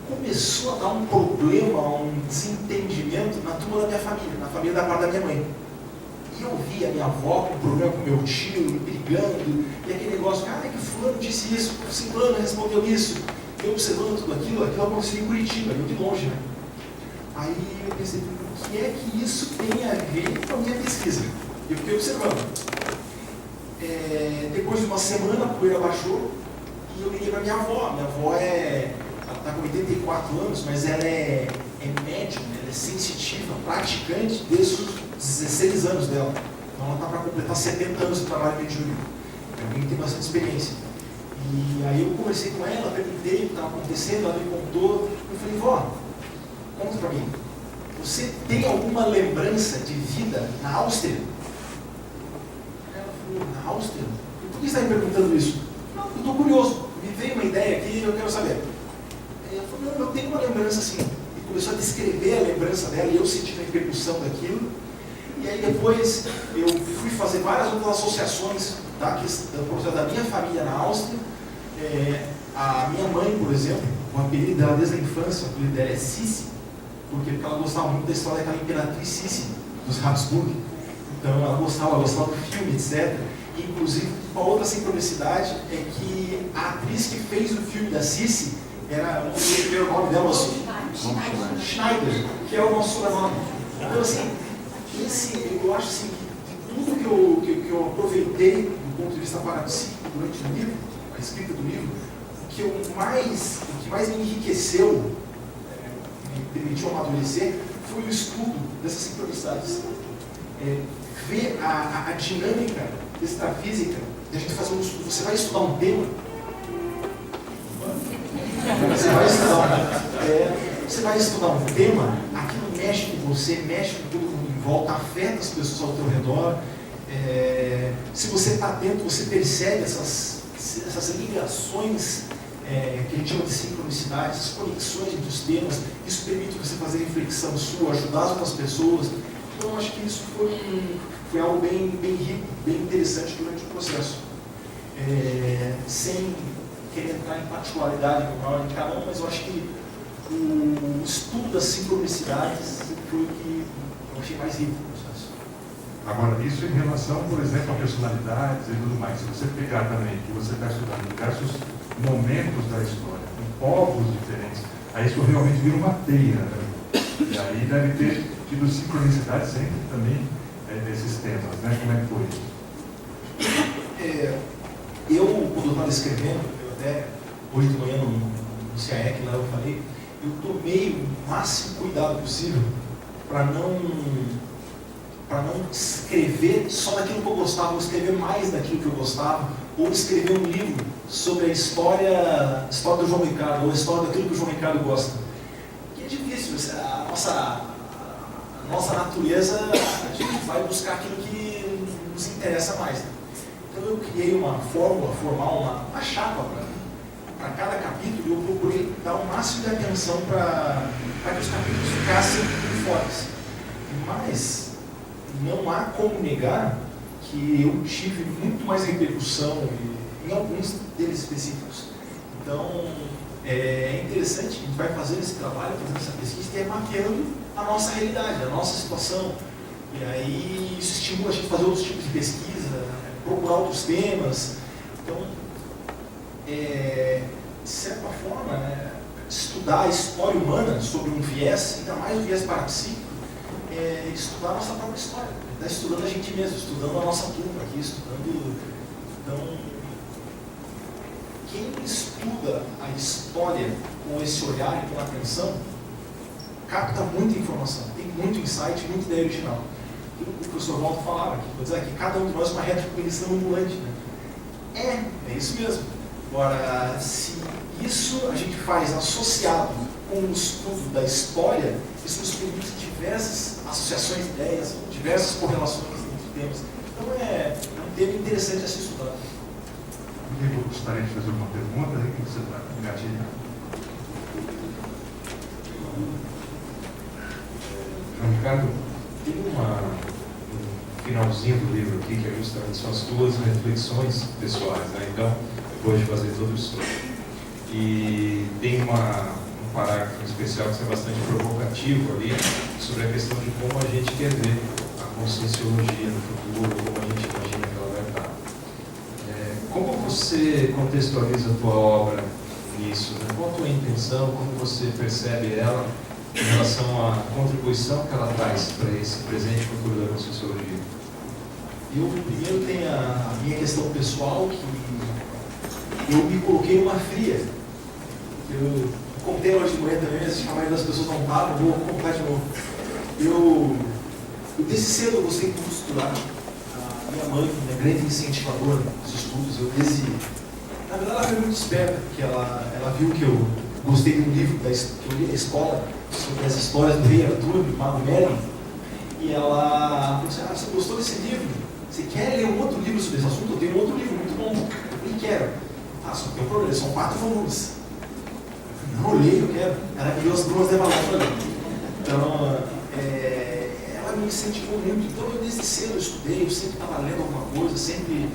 começou a dar um problema, um desentendimento na turma da minha família, na família da parte da minha mãe. E eu via a minha avó com problema com meu tio, brigando, e aquele negócio, que fulano disse isso, fulano respondeu isso. Eu observando tudo aquilo aconteceu em Curitiba, eu de longe, né? Aí eu pensei, o que é que isso tem a ver com a minha pesquisa? Eu fiquei observando. Depois de uma semana a poeira baixou e eu liguei para minha avó. Minha avó ela está com 84 anos, mas ela é médium, ela é sensitiva, praticante desde os 16 anos dela. Então ela está para completar 70 anos de trabalho mediúnico. É alguém que tem bastante experiência. E aí eu conversei com ela, perguntei o que estava acontecendo, ela me contou. Eu falei, vó, conta para mim, você tem alguma lembrança de vida na Áustria? Ela falou, na Áustria? Por que você está me perguntando isso? Não, eu estou curioso, me veio uma ideia aqui e eu quero saber. Ela falou, não, eu tenho uma lembrança assim. E começou a descrever a lembrança dela e eu senti a repercussão daquilo. E aí depois eu fui fazer várias outras associações da minha família na Áustria. A minha mãe, por exemplo, o apelido dela desde a infância, o apelido dela é Sissi, porque ela gostava muito da história daquela imperatriz Sissi, dos Habsburg. Então ela gostava do filme, etc. Inclusive, uma outra sincronicidade é que a atriz que fez o filme da Sissi era o primeiro nome dela, Schneider, que é o nosso sobrenome. Então, assim, eu acho assim, que tudo que eu aproveitei do ponto de vista parapsíquico durante o livro, a escrita do livro, o que mais me enriqueceu, me permitiu amadurecer, foi o estudo dessas sincronicidades. Ver a dinâmica extrafísica, de a gente fazer um estudo. Você vai estudar um tema, aquilo mexe com você, mexe com todo mundo em volta, afeta as pessoas ao teu redor. Se você está atento, você percebe essas ligações que a gente chama de sincronicidade, essas conexões entre os temas. Isso permite você fazer reflexão sua, ajudar as outras pessoas. Então, eu acho que isso foi algo bem rico, bem interessante durante o processo. Sem querer entrar em particularidade de cada um, mas eu acho que o estudo das sincronicidades foi o que eu achei mais rico no processo. Agora, isso em relação, por exemplo, a personalidades e tudo mais. Se você pegar também, que você está estudando diversos momentos da história, em povos diferentes, aí isso realmente vira uma teia, né? E aí deve ter tido sincronicidade sempre também desses temas, né? Como é que foi isso? Quando eu estava escrevendo, eu até hoje de manhã no CAEC, lá eu falei, eu tomei o máximo cuidado possível para não escrever só daquilo que eu gostava, ou escrever mais daquilo que eu gostava, ou escrever um livro sobre a história do João Ricardo, ou a história daquilo que o João Ricardo gosta. Que é difícil, a nossa natureza, a gente vai buscar aquilo que nos interessa mais. Né? Então eu criei uma fórmula formal, uma chapa para cada capítulo, e eu procurei dar o máximo de atenção para que os capítulos ficassem uniformes. Mas não há como negar que eu tive muito mais repercussão em alguns deles específicos. Então, é interessante que a gente vai fazendo esse trabalho, fazendo essa pesquisa, e mapeando a nossa realidade, a nossa situação. E aí isso estimula a gente a fazer outros tipos de pesquisa, procurar outros temas. Então, de certa forma, estudar a história humana sobre um viés, ainda mais o viés parapsíquico, estudar a nossa própria história. Está estudando a gente mesmo, estudando a nossa turma aqui, estudando. Então, quem estuda a história com esse olhar e com atenção, capta muita informação, tem muito insight, muita ideia original. O professor Walter falava aqui, vou dizer que cada um de nós é uma retrocognição ambulante. Né? É isso mesmo. Agora, se isso a gente faz associado com o estudo da história, isso nos permite diversas associações de ideias, diversas correlações entre temas. Então é um tema interessante a se estudar. Eu gostaria de fazer uma pergunta aí que você está engatilhando. João Ricardo, tem um finalzinho do livro aqui que é justamente são as tuas reflexões pessoais, né? Então, depois de fazer todo o estudo. E tem um parágrafo especial que é bastante provocativo ali, sobre a questão de como a gente quer ver a conscienciologia no futuro, como a gente imagina que ela vai estar. Como você contextualiza a tua obra nisso? Né? Qual a tua intenção, como você percebe ela em relação à contribuição que ela traz para esse presente e futuro da conscienciologia? Eu primeiro tenho a minha questão pessoal, que eu me coloquei numa fria. Eu contei hoje de manhã também, mas a maioria das pessoas não estavam, vou contar de novo. Eu desde cedo eu gostei muito de estudar. A minha mãe, minha grande incentivadora dos estudos, na verdade ela foi muito esperta, porque ela viu que eu gostei de um livro que eu li na escola, sobre as histórias do rei Arthur, do Mago Merlin, e ela falou assim: você gostou desse livro? Você quer ler um outro livro sobre esse assunto? Eu tenho um outro livro muito bom. Eu falei: quero. Só tem um problema, são 4 volumes. Eu falei: não, eu leio, eu quero. Ela me deu as duas de valor para ler. Então, ela me incentivou muito. Então, eu desde cedo eu estudei, eu sempre estava lendo alguma coisa, sempre.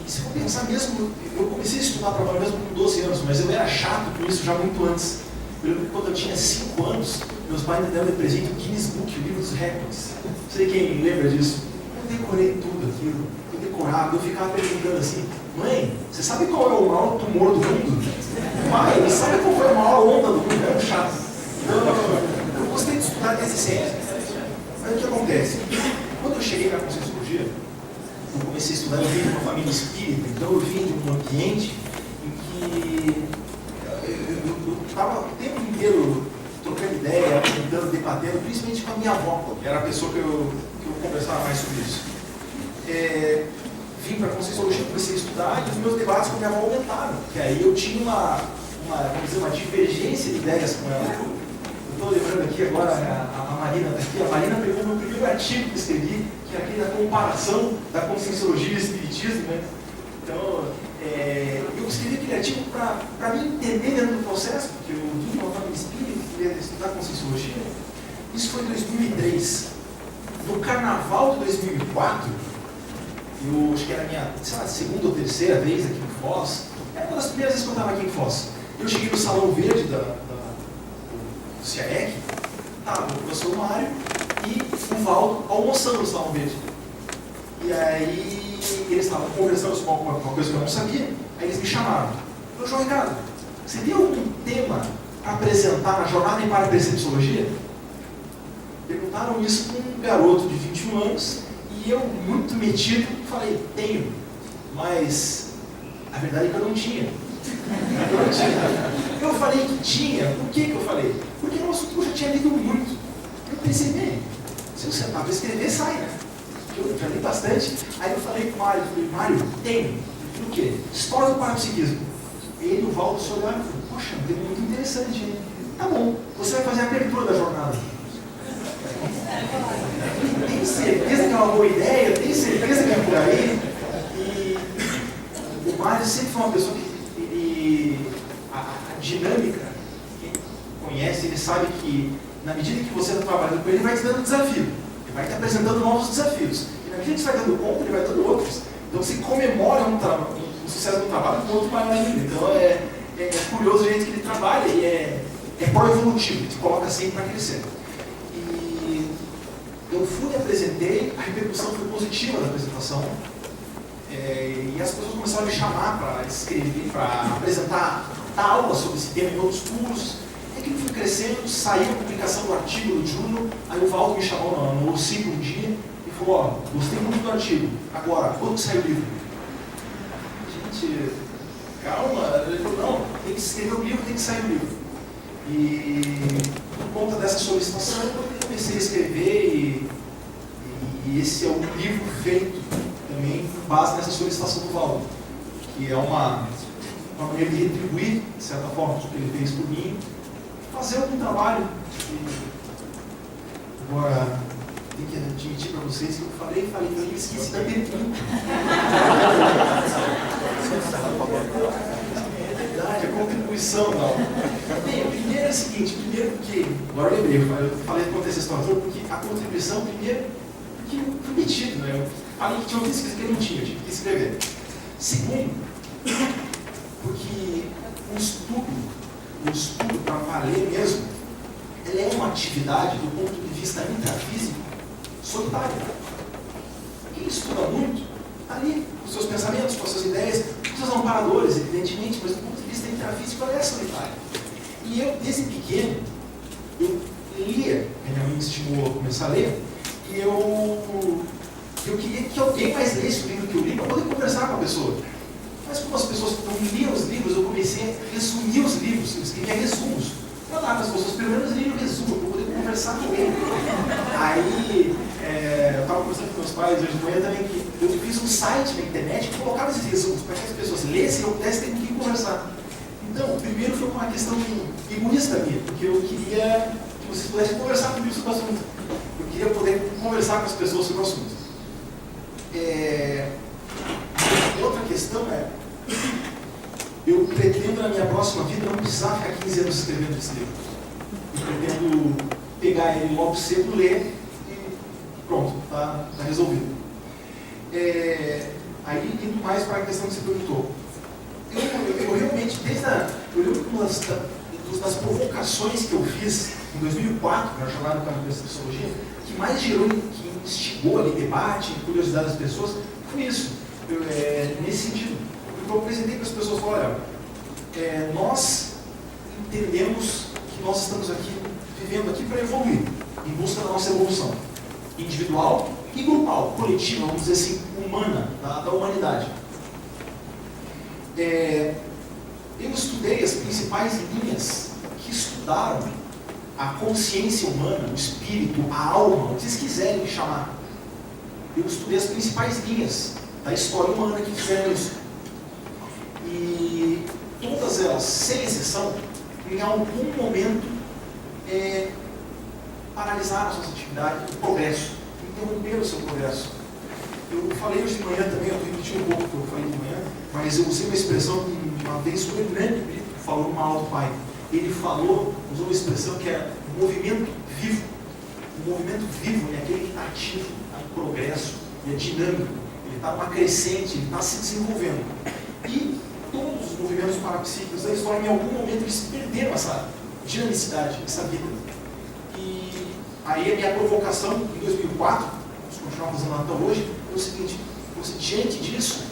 E se for pensar mesmo, eu comecei a estudar para mesmo com 12 anos, mas eu era chato com isso já muito antes. Eu lembro que quando eu tinha 5 anos, meus pais me deram de presente o Guinness Book, o livro dos recordes. Não sei quem lembra disso. Eu decorei tudo aquilo, eu decorava, eu ficava perguntando assim: mãe, você sabe qual é o maior tumor do mundo? Pai, sabe qual foi a maior onda do mundo? Era chato. Então, eu gostei de estudar desde sempre. Mas o que acontece? Quando eu cheguei na conscienciologia, eu comecei a estudar, eu vim de uma família espírita, então eu vim de um ambiente em que eu estava o tempo inteiro trocando ideia, tentando, debatendo, principalmente com a minha avó, que era a pessoa que eu conversava mais sobre isso. Vim para a conscienciologia, comecei a estudar, e os meus debates com a minha avó aumentaram, porque aí eu tinha uma divergência de ideias com ela. Eu estou lembrando aqui agora, a Marina está aqui. A Marina pegou o meu primeiro artigo que escrevi, que era aquele da comparação da conscienciologia e do espiritismo, né? Então, eu escrevi aquele artigo para me entender dentro do processo, porque eu vim de uma família espírita, queria estudar conscienciologia. Isso foi em 2003. No carnaval de 2004, eu acho que era a minha, segunda ou terceira vez aqui em Foz. Era uma das primeiras vezes que eu estava aqui em Foz. Eu cheguei no Salão Verde do CIAEC, estava o professor Mário e o Valdo almoçando no Salão Verde. E aí eles estavam conversando sobre alguma coisa que eu não sabia, aí eles me chamaram. Eu: João Ricardo, você tem algum tema para apresentar na jornada em Parapercepciologia? Perguntaram isso com um garoto de 21 anos, e eu, muito metido, falei: tenho, mas a verdade é que eu não tinha. Eu falei que tinha. Por que eu falei? Porque no assunto eu já tinha lido muito. Eu pensei: bem, se eu sentar para escrever, sai, né? Eu já li bastante. Aí eu falei com o Mário: Mário, tenho. O quê? História do parapsiquismo. Ele e o Valdo se olharam e falaram: poxa, um tema muito interessante, hein? Tá bom, você vai fazer a abertura da jornada. Tem certeza que é uma boa ideia? Tem certeza que é por aí? E o Mário sempre foi uma pessoa que a dinâmica, quem conhece, ele sabe que na medida que você está trabalhando com ele, ele vai te dando desafio, ele vai te apresentando novos desafios, e na medida que você vai dando conta, ele vai dando outros. Então você comemora um sucesso do trabalho com outro maior ainda. Então é curioso o jeito que ele trabalha, e é pró-evolutivo, ele te coloca sempre para crescer. Eu fui e apresentei, a repercussão foi positiva da apresentação, e as pessoas começaram a me chamar para escrever, para apresentar, dar aula sobre esse tema em outros cursos. E aquilo foi crescendo, saiu a publicação do artigo do Juno, aí o Valdo me chamou no OCIP um dia e falou: gostei muito do artigo, agora, quando sai o livro? Gente, calma. Ele falou: não, tem que escrever o livro, tem que sair o livro. E por conta dessa solicitação, eu comecei a escrever, e esse é um livro feito também com base nessa solicitação do Valdo, que é uma maneira de retribuir, de certa forma, o que ele fez por mim, fazer algum trabalho. Agora, tem que admitir para vocês que eu falei, eu esqueci da pergunta. A contribuição, não. Bem, primeiro é o seguinte: porque, agora eu lembrei, eu falei contar essa história toda, porque a contribuição, primeiro, porque eu fui metido, né? Eu falei que tinha uma pesquisa que eu não tinha, eu tive que escrever. Segundo, porque o estudo para valer mesmo, ela é uma atividade do ponto de vista intrafísico solitária. Quem estuda muito, está ali, com seus pensamentos, com suas ideias, com seus amparadores, evidentemente, mas do ponto de vista intrafísico ela é solitária. E eu, desde pequeno, eu lia, minha mãe me estimulou a começar a ler, e eu queria que alguém mais lesse o livro que eu li para poder conversar com a pessoa. Mas como as pessoas não liam os livros, eu comecei a resumir os livros, eu escrevia resumos. Eu dava para as pessoas, pelo menos liam o resumo, para poder conversar com ele. Aí, eu estava conversando com meus pais hoje de manhã também, que eu fiz um site na internet que colocava esses resumos para que as pessoas lessem e eu pudesse ter com quem conversar. Então, primeiro foi uma questão egoísta minha, porque eu queria que vocês pudessem conversar comigo sobre o assunto. Eu queria poder conversar com as pessoas sobre o assunto. Outra questão é, eu pretendo na minha próxima vida não precisar ficar 15 anos escrevendo esse livro. Eu pretendo pegar ele logo cedo, ler e pronto, está resolvido. Aí, indo mais para a questão que você perguntou. Eu realmente, eu lembro que uma das provocações que eu fiz em 2004, na jornada para a Psicologia, que mais gerou, que instigou ali debate, curiosidade das pessoas, foi isso. Nesse sentido, porque eu apresentei para as pessoas, olha, nós entendemos que nós estamos aqui, vivendo aqui para evoluir, em busca da nossa evolução individual e grupal, coletiva, vamos dizer assim, humana, da humanidade. Eu estudei as principais linhas que estudaram a consciência humana, o espírito, a alma, o que vocês quiserem chamar. Eu estudei as principais linhas da história humana que fizeram isso. E todas elas, sem exceção, em algum momento paralisaram a sua atividade, o progresso, interromperam o seu progresso. Eu falei hoje de manhã também, eu estou repetindo um pouco o que eu falei de manhã, mas eu usei uma expressão que uma vez o Hernando Brito falou numa aula do pai. Ele usou uma expressão que é movimento vivo. O movimento vivo é aquele que está ativo, está em progresso, ele é dinâmico, ele está numa crescente, ele está se desenvolvendo. E todos os movimentos parapsíquicos da história, em algum momento, eles perderam essa dinamicidade, essa vida. E aí a minha provocação em 2004, vamos continuar fazendo até hoje, é o seguinte: diante disso,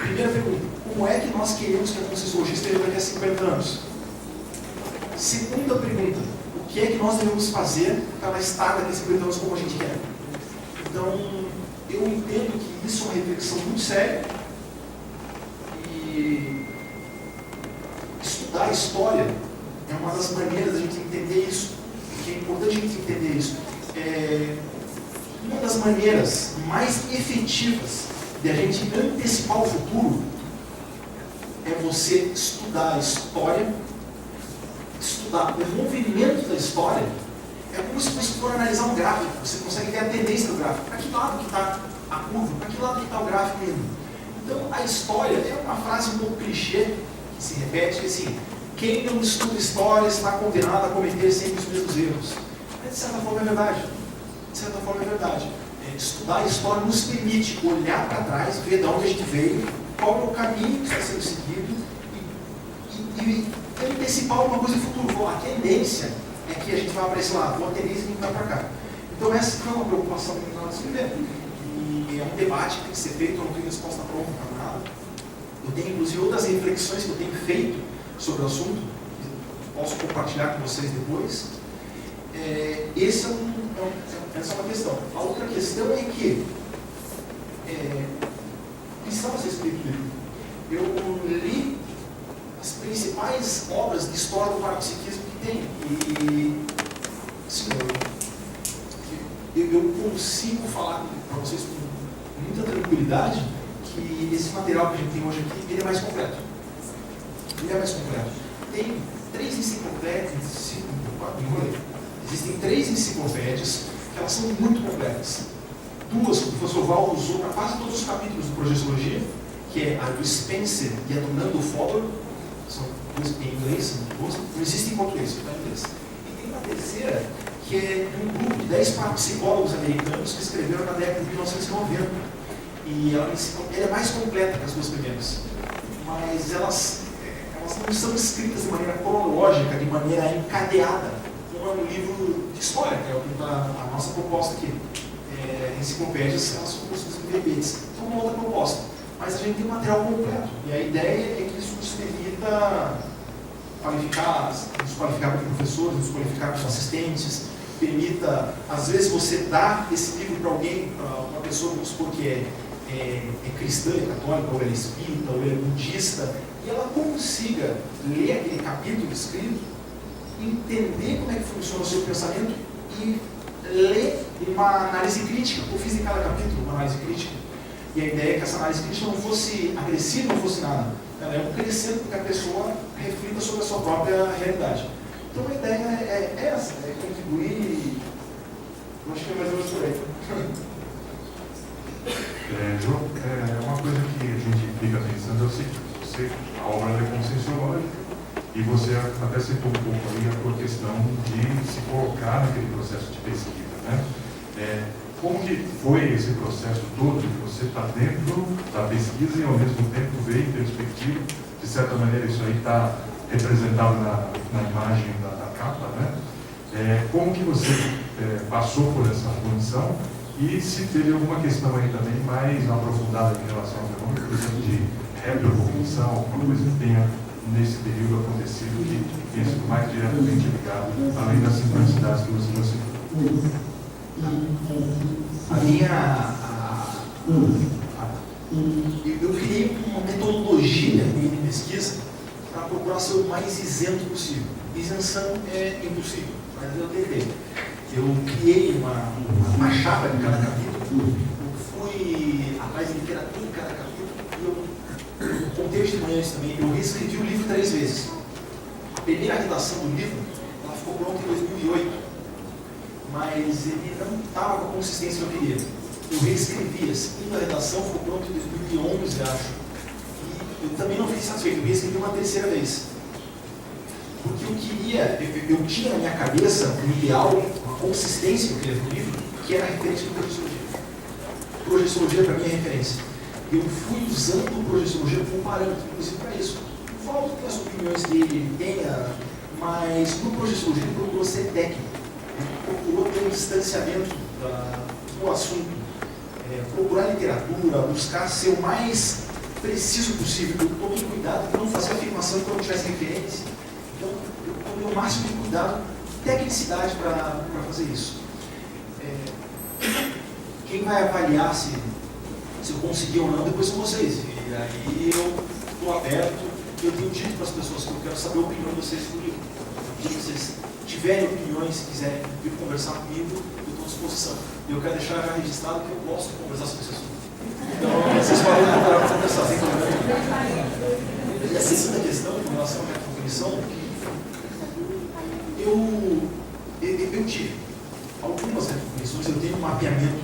primeira pergunta, como é que nós queremos que a Conscienciologia esteja daqui a 50 anos? Segunda pergunta, o que é que nós devemos fazer para ela estar daqui a 50 anos como a gente quer? Então, eu entendo que isso é uma reflexão muito séria e estudar a história é uma das maneiras da gente entender isso, porque é importante a gente entender isso. Uma das maneiras mais efetivas de a gente antecipar o futuro é você estudar a história, estudar o movimento da história. É como se você for analisar um gráfico, você consegue ver a tendência do gráfico. Para que lado que está a curva? Para que lado que está o gráfico indo? Então, a história é uma frase um pouco clichê, que se repete, que assim, quem não estuda história está condenado a cometer sempre os mesmos erros. Mas, de certa forma, é verdade. De certa forma, é verdade. Estudar a história nos permite olhar para trás, ver de onde a gente veio, qual é o caminho que está sendo seguido e antecipar alguma coisa no futuro. A tendência é que a gente vai para esse lado, ou a tendência é que a gente vai para cá. Então essa foi uma preocupação que nós tivemos. E é um debate que tem que ser feito, eu não tenho resposta pronta para nada. Eu tenho inclusive outras reflexões que eu tenho feito sobre o assunto, que posso compartilhar com vocês depois. Essa é uma questão. A outra questão é que precisava ser escrito livro. Eu li as principais obras de história do parapsiquismo que tem. E assim, eu consigo falar para vocês com muita tranquilidade que esse material que a gente tem hoje aqui, ele é mais completo. Ele é mais completo. Tem 3 enciclopédias, existem 3 enciclopédias que elas são muito completas. 2 que o professor Val usou para quase todos os capítulos do Projeciologia, que é a do Spencer e a do Nando Fowler, são 2 em inglês, não existem em português, está em inglês. E tem uma terceira, que é um grupo de 10 parapsicólogos americanos que escreveram na década de 1990. E ela é mais completa que as 2 primeiras. Mas elas, é elas não são escritas de maneira cronológica, de maneira encadeada, como é um livro de história, que é a nossa proposta aqui. Enciclopédias, elas são compostas em verbetes. Então, uma outra proposta. Mas a gente tem um material completo. E a ideia é que isso nos permita nos qualificar como professores, nos qualificar como assistentes, permita, às vezes, você dar esse livro para alguém, para uma pessoa, vamos supor que é cristã, é católica, ou ela é espírita, ou ela é budista, e ela consiga ler aquele capítulo escrito, entender como é que funciona o seu pensamento e ler uma análise crítica. Eu fiz em cada capítulo uma análise crítica. E a ideia é que essa análise crítica não fosse agressiva, não fosse nada. Ela é um crescendo para que a pessoa reflita sobre a sua própria realidade. Então a ideia é essa, é contribuir. Eu acho que é mais ou menos por aí. João, uma coisa que a gente fica pensando é o seguinte: a obra é conscienciológica, e você até citou um pouco aí a tua questão de se colocar naquele processo de pesquisa, né? Como que foi esse processo todo de você estar dentro da pesquisa e ao mesmo tempo ver em perspectiva? De certa maneira isso aí está representado na imagem da capa, né? Como que você passou por essa condição e se teve alguma questão aí também mais aprofundada em relação ao fenômeno, por exemplo, de retrocognição, alguma coisa que tenha nesse período acontecido que tenha sido mais diretamente ligado, além das sincronicidades que você citou? Eu criei uma metodologia de pesquisa para procurar ser o mais isento possível. Isenção é impossível, mas eu tentei. Eu criei uma chapa de cada capítulo, eu fui atrás de literatura em cada capítulo, e eu contei de manhã isso também. Eu reescrevi o livro 3 vezes. A primeira redação do livro ela ficou pronta em 2008, mas ele não estava com a consistência que eu queria. Eu reescrevi, a segunda redação ficou pronta em 2011, acho. E eu também não fiquei satisfeito, eu reescrevi uma 3ª vez. Porque eu queria, eu tinha na minha cabeça um ideal, uma consistência que eu queria no livro, que era a referência do projeciologia. Projeciologia para mim é referência. Eu fui usando o projeciologia como parâmetro, inclusive para isso. Falta que as opiniões dele tenha, mas no projeciologia ele procurou ser técnico. Ele procurou ter um distanciamento do assunto. Procurar literatura, buscar ser o mais preciso possível. Eu tomei cuidado de não fazer afirmação que eu não tivesse referência. Então, eu tomei o máximo de cuidado, tecnicidade para fazer isso. Quem vai avaliar se eu consegui ou não, depois são vocês. E aí eu estou aberto, eu tenho dito para as pessoas que eu quero saber a opinião de vocês sobre o livro. Se vocês tiverem opiniões, se quiserem vir conversar comigo, eu estou à disposição. E eu quero deixar já registrado que eu gosto de conversar sobre esse assunto. Então, vocês podem para conversar sem problema. E a segunda questão, em relação à retrocognição, eu tive algumas retrocognições, eu tenho um mapeamento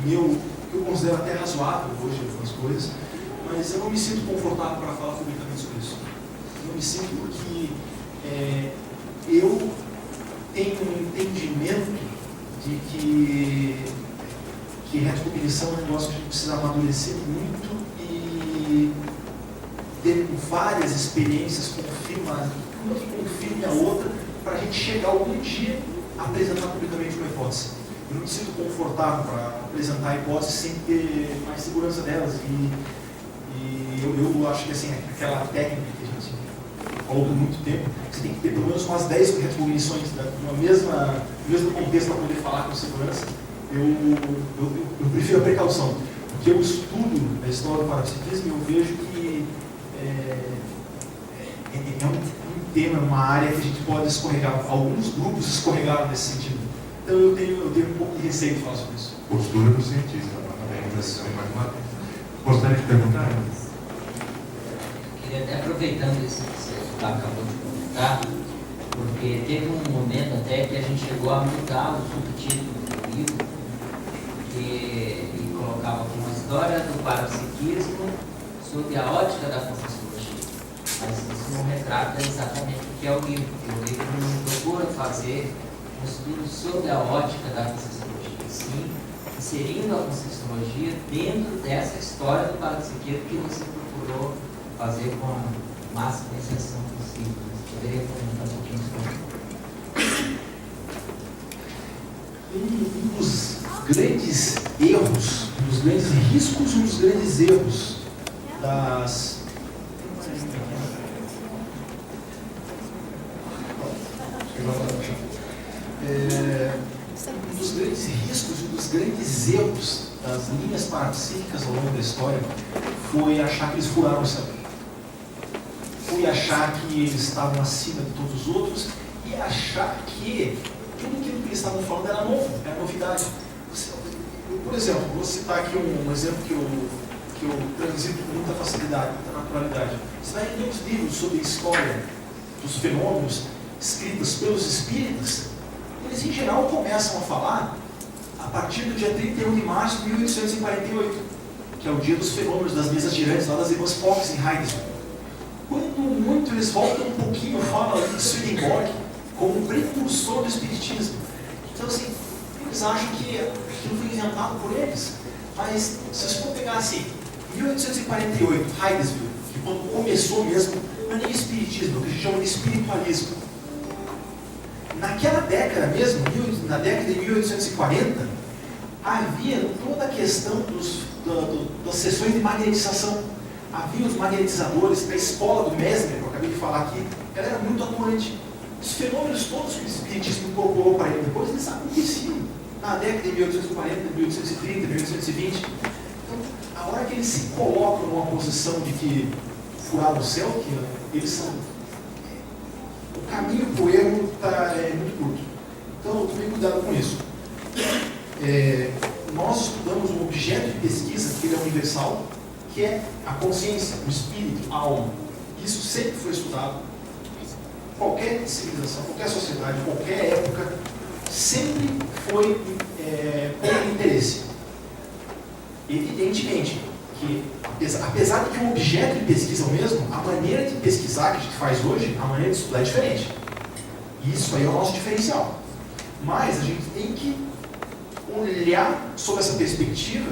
meu, que eu considero até razoável hoje, algumas coisas, mas eu não me sinto confortável para falar publicamente sobre isso. Eu me sinto porque eu tenho um entendimento de que retrocognição é um negócio que a gente precisa amadurecer muito e ter várias experiências, uma confirme a outra, para a gente chegar algum dia a apresentar publicamente uma hipótese. Eu não me sinto confortável para apresentar a hipótese sem ter mais segurança delas. E eu acho que assim, aquela técnica que a gente falou por muito tempo, você tem que ter pelo menos umas 10 retrocognições no mesmo contexto para poder falar com segurança. Eu prefiro a precaução, porque eu estudo a história do parapsiquismo e eu vejo que é um tema, uma área que a gente pode escorregar, alguns grupos escorregaram nesse sentido. Então eu tenho um pouco de receio de falar sobre isso. Postura do cientista, gostaria de perguntar? Queria até aproveitando isso que você acabou de comentar, porque teve um momento até que a gente chegou a mudar o subtítulo do livro, e colocava como uma história do parapsiquismo sob a ótica da conscienciologia. Mas isso não retrata exatamente o que é o livro, porque o livro não procura fazer um estudo sob a ótica da conscienciologia, sim inserindo a conscienciologia dentro dessa história do parapsiquismo que você procurou fazer com máxima exceção possível. Você poderia comentar um pouquinho sobre isso? Um dos grandes erros, um dos grandes riscos, um dos grandes erros das... Um dos grandes riscos, um dos grandes erros das linhas parapsíquicas ao longo da história foi achar que eles furaram o céu. Foi achar que eles estavam acima de todos os outros e achar que tudo aquilo que eles estavam falando era novo, era novidade. Por exemplo, vou citar aqui um exemplo que eu transito com muita facilidade, muita naturalidade. Você vai ler os livros sobre a história dos fenômenos escritos pelos espíritas, eles em geral começam a falar a partir do dia 31 de março de 1848, que é o dia dos fenômenos das mesas girantes, lá das irmãs Fox em Heidelberg. Quando muito eles voltam um pouquinho, falam ali de Swedenborg como um precursor do espiritismo. Então assim, eles acham que aquilo foi inventado por eles. Mas se você for pegar assim, 1848, Heidelberg, que quando começou mesmo, não é nem espiritismo, é o que a gente chama de espiritualismo. Naquela década mesmo, na década de 1840, havia toda a questão das sessões de magnetização. Havia os magnetizadores, a escola do Mesmer, que eu acabei de falar aqui, ela era muito atuante. Os fenômenos todos que o espiritismo incorporou para ele depois, eles aconteciam na década de 1840, 1830, 1820. Então, a hora que eles se colocam numa posição de que furaram o céu, que eles são... O caminho para o erro é muito curto. Então, tomei cuidado com isso. Nós estudamos um objeto de pesquisa, que ele é universal, que é a consciência, o espírito, a alma. Isso sempre foi estudado. Qualquer civilização, qualquer sociedade, qualquer época, sempre foi com interesse. Evidentemente que, apesar de que o objeto de pesquisa é o mesmo, a maneira de pesquisar que a gente faz hoje, a maneira de estudar é diferente. E isso aí é o nosso diferencial. Mas a gente tem que olhar sob essa perspectiva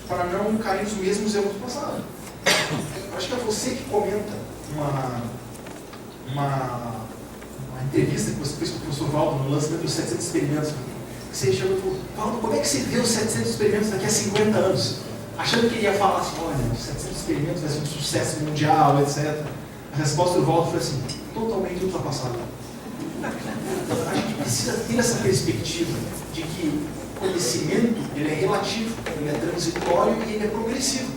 para não cair nos mesmos erros do passado. Eu acho que é você que comenta uma entrevista que você fez com o professor Valdo no lançamento dos 700 experimentos. Você chegou e falou, Valdo, como é que você vê os 700 experimentos daqui a 50 anos? Achando que ele ia falar assim, olha, os 700 experimentos vai ser um sucesso mundial, etc. A resposta do Valdo foi assim, totalmente ultrapassada. Então, a gente precisa ter essa perspectiva de que o conhecimento ele é relativo, ele é transitório e ele é progressivo.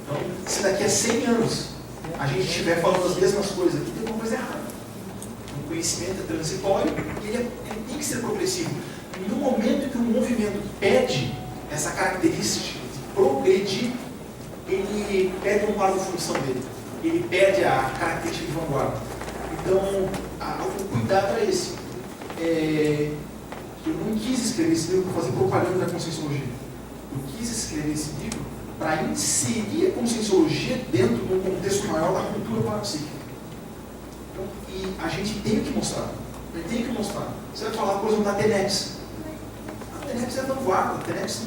Então, se daqui a 100 anos a gente estiver falando as mesmas coisas aqui, tem alguma coisa errada. O conhecimento é transitório e ele tem que ser progressivo. No momento que o movimento pede essa característica de progredir, ele perde um par de função dele. Ele perde a característica de vanguarda. Então, o cuidado é esse. Eu não quis escrever esse livro para fazer propaganda da Conscienciologia. Eu quis escrever esse livro para inserir a Conscienciologia dentro de um contexto maior da cultura parapsíquica. Então, e a gente tem que mostrar. Você vai falar, por exemplo, da TENEPS. A TENEPS é vanguarda. A TENEPS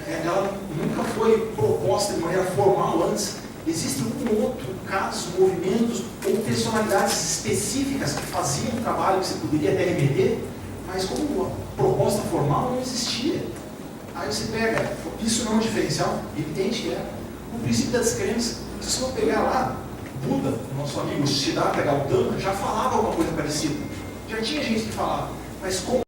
ela nunca foi proposta de maneira formal antes. Existe um outro caso, movimentos ou personalidades específicas que faziam um trabalho que você poderia até remeter, mas como uma proposta formal não existia. Aí você pega, isso não é um diferencial, evidente que é. O princípio da descrença. Se você for pegar lá, Buda, nosso amigo Siddhartha Gautama, já falava alguma coisa parecida. Já tinha gente que falava, mas como